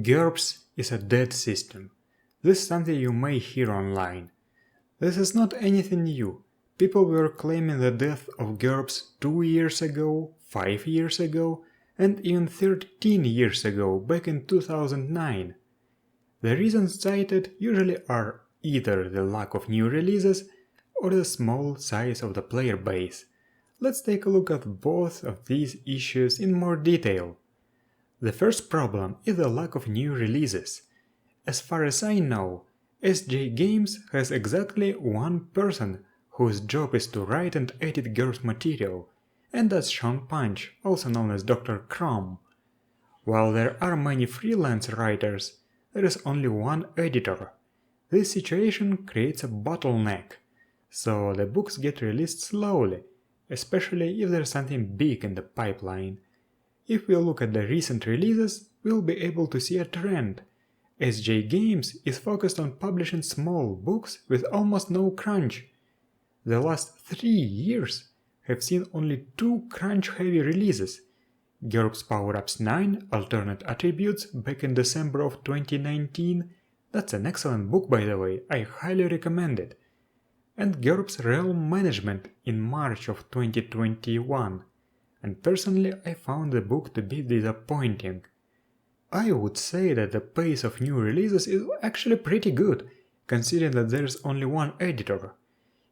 GURPS is a dead system. This is something you may hear online. This is not anything new. People were claiming the death of GURPS 2 years ago, 5 years ago, and even 13 years ago, back in 2009. The reasons cited usually are either the lack of new releases or the small size of the player base. Let's take a look at both of these issues in more detail. The first problem is the lack of new releases. As far as I know, SJ Games has exactly one person whose job is to write and edit GURPS material, and that's Sean Punch, also known as Dr. Chrome. While there are many freelance writers, there is only one editor. This situation creates a bottleneck, so the books get released slowly, especially if there's something big in the pipeline. If we look at the recent releases, we'll be able to see a trend. SJ Games is focused on publishing small books with almost no crunch. The last 3 years have seen only 2 crunch-heavy releases. GURPS Power-Ups 9 Alternate Attributes back in December of 2019, that's an excellent book by the way, I highly recommend it. And GURPS Realm Management in March of 2021. And personally I found the book to be disappointing. I would say that the pace of new releases is actually pretty good, considering that there's only one editor.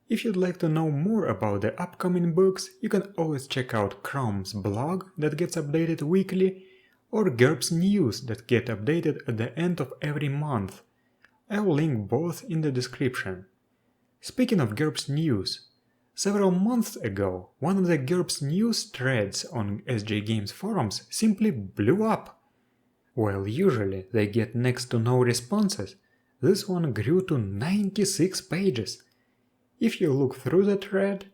If you'd like to know more about the upcoming books, you can always check out Chrome's blog that gets updated weekly, or GURPS News that get updated at the end of every month. I will link both in the description. Speaking of GURPS News, several months ago, one of the GURPS News threads on SJ Games forums simply blew up. While usually they get next to no responses, this one grew to 96 pages. If you look through the thread,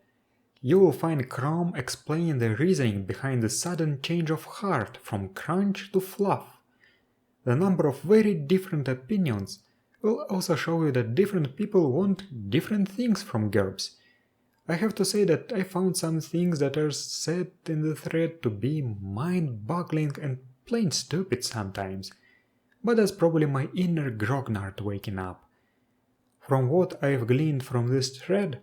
you will find Chrome explaining the reasoning behind the sudden change of heart from crunch to fluff. The number of very different opinions will also show you that different people want different things from GURPS. I have to say that I found some things that are said in the thread to be mind-boggling and plain stupid sometimes, but that's probably my inner grognard waking up. From what I've gleaned from this thread,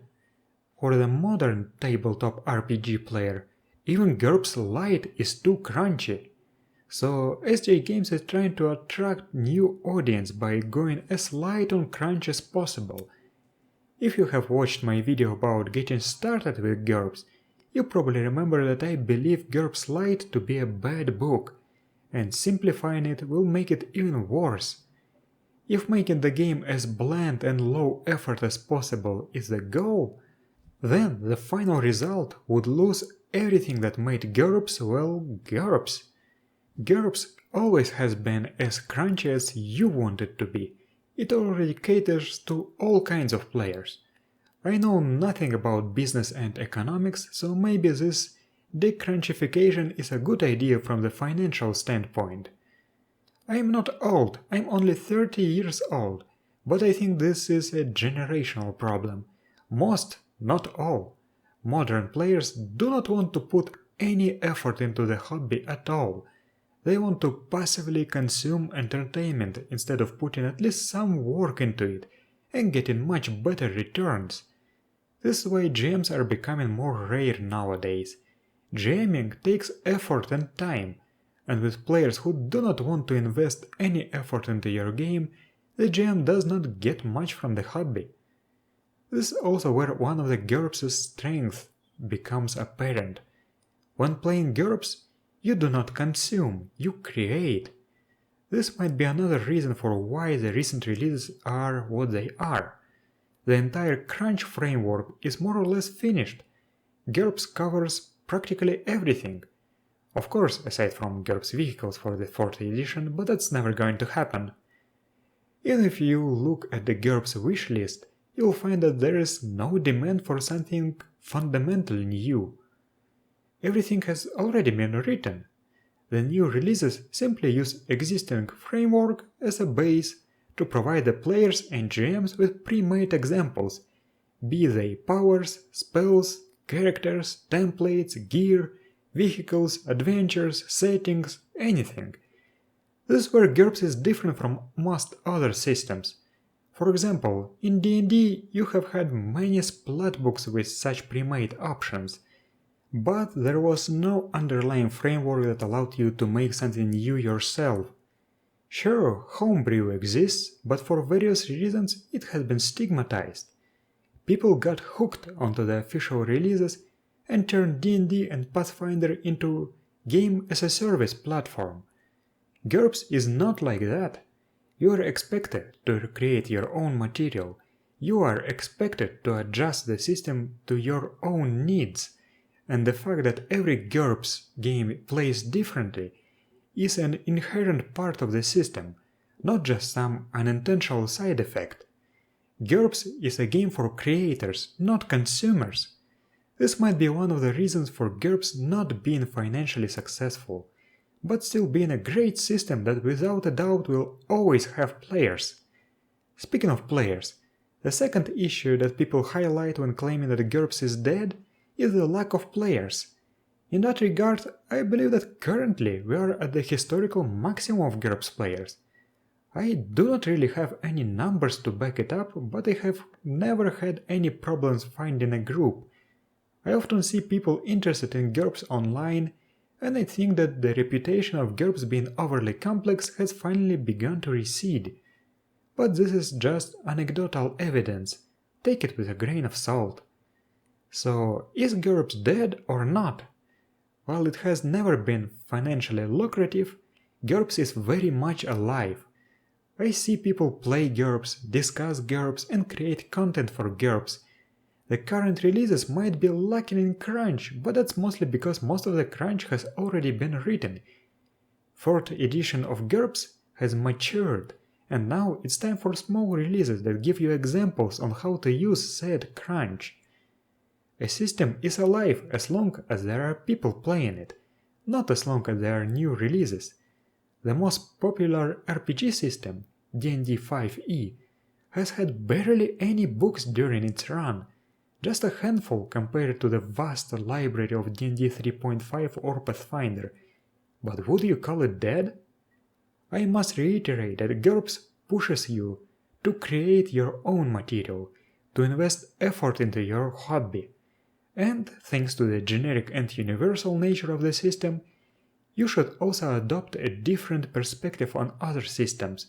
for the modern tabletop RPG player, even GURPS Lite is too crunchy. So SJ Games is trying to attract new audience by going as light on crunch as possible. If you have watched my video about getting started with GURPS, you probably remember that I believe GURPS Lite to be a bad book, and simplifying it will make it even worse. If making the game as bland and low effort as possible is the goal, then the final result would lose everything that made GURPS, well, GURPS. GURPS always has been as crunchy as you want it to be. It already caters to all kinds of players. I know nothing about business and economics, so maybe this decrunchification is a good idea from the financial standpoint. I am not old, I'm only 30 years old, but I think this is a generational problem. Most, not all, modern players do not want to put any effort into the hobby at all. They want to passively consume entertainment instead of putting at least some work into it and getting much better returns. This is why GMs are becoming more rare nowadays. GMing takes effort and time, and with players who do not want to invest any effort into your game, the GM does not get much from the hobby. This is also where one of the GURPS' strengths becomes apparent. When playing GURPS, you do not consume, you create. This might be another reason for why the recent releases are what they are. The entire crunch framework is more or less finished. GURPS covers practically everything. Of course, aside from GURPS vehicles for the 4th edition, but that's never going to happen. Even if you look at the GURPS wishlist, you'll find that there is no demand for something fundamentally new. Everything has already been written. The new releases simply use existing framework as a base to provide the players and GMs with pre-made examples, be they powers, spells, characters, templates, gear, vehicles, adventures, settings, anything. This is where GURPS is different from most other systems. For example, in D&D you have had many splat books with such pre-made options, but there was no underlying framework that allowed you to make something new yourself. Sure, homebrew exists, but for various reasons it has been stigmatized. People got hooked onto the official releases and turned D&D and Pathfinder into game-as-a-service platform. GURPS is not like that. You are expected to create your own material. You are expected to adjust the system to your own needs. And the fact that every GURPS game plays differently is an inherent part of the system, not just some unintentional side effect. GURPS is a game for creators, not consumers. This might be one of the reasons for GURPS not being financially successful, but still being a great system that without a doubt will always have players. Speaking of players, the second issue that people highlight when claiming that GURPS is dead is the lack of players. In that regard, I believe that currently we are at the historical maximum of GURPS players. I do not really have any numbers to back it up, but I have never had any problems finding a group. I often see people interested in GURPS online, and I think that the reputation of GURPS being overly complex has finally begun to recede. But this is just anecdotal evidence. Take it with a grain of salt. So, is GURPS dead or not? While it has never been financially lucrative, GURPS is very much alive. I see people play GURPS, discuss GURPS, and create content for GURPS. The current releases might be lacking in crunch, but that's mostly because most of the crunch has already been written. 4th edition of GURPS has matured, and now it's time for small releases that give you examples on how to use said crunch. A system is alive as long as there are people playing it, not as long as there are new releases. The most popular RPG system, D&D 5e, has had barely any books during its run, just a handful compared to the vast library of D&D 3.5 or Pathfinder. But would you call it dead? I must reiterate that GURPS pushes you to create your own material, to invest effort into your hobby. And, thanks to the generic and universal nature of the system, you should also adopt a different perspective on other systems.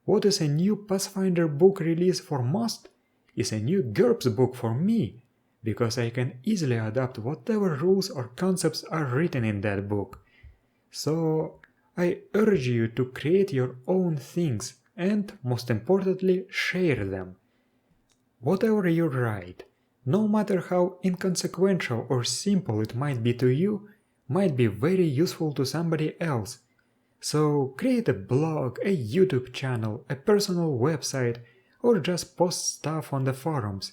What is a new Pathfinder book release for most is a new GURPS book for me, because I can easily adapt whatever rules or concepts are written in that book. So, I urge you to create your own things and, most importantly, share them. Whatever you write, no matter how inconsequential or simple it might be to you, might be very useful to somebody else. So create a blog, a YouTube channel, a personal website, or just post stuff on the forums.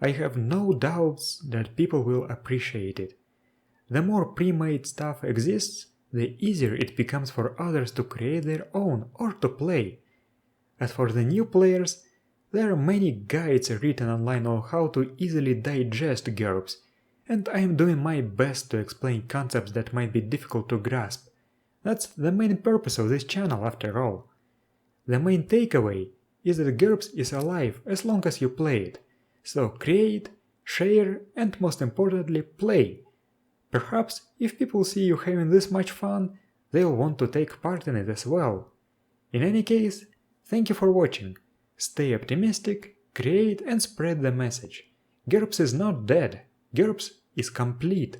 I have no doubts that people will appreciate it. The more pre-made stuff exists, the easier it becomes for others to create their own or to play. As for the new players, there are many guides written online on how to easily digest GURPS, and I am doing my best to explain concepts that might be difficult to grasp. That's the main purpose of this channel after all. The main takeaway is that GURPS is alive as long as you play it, so create, share, and most importantly play. Perhaps if people see you having this much fun, they'll want to take part in it as well. In any case, thank you for watching. Stay optimistic, create and spread the message. GURPS is not dead, GURPS is complete.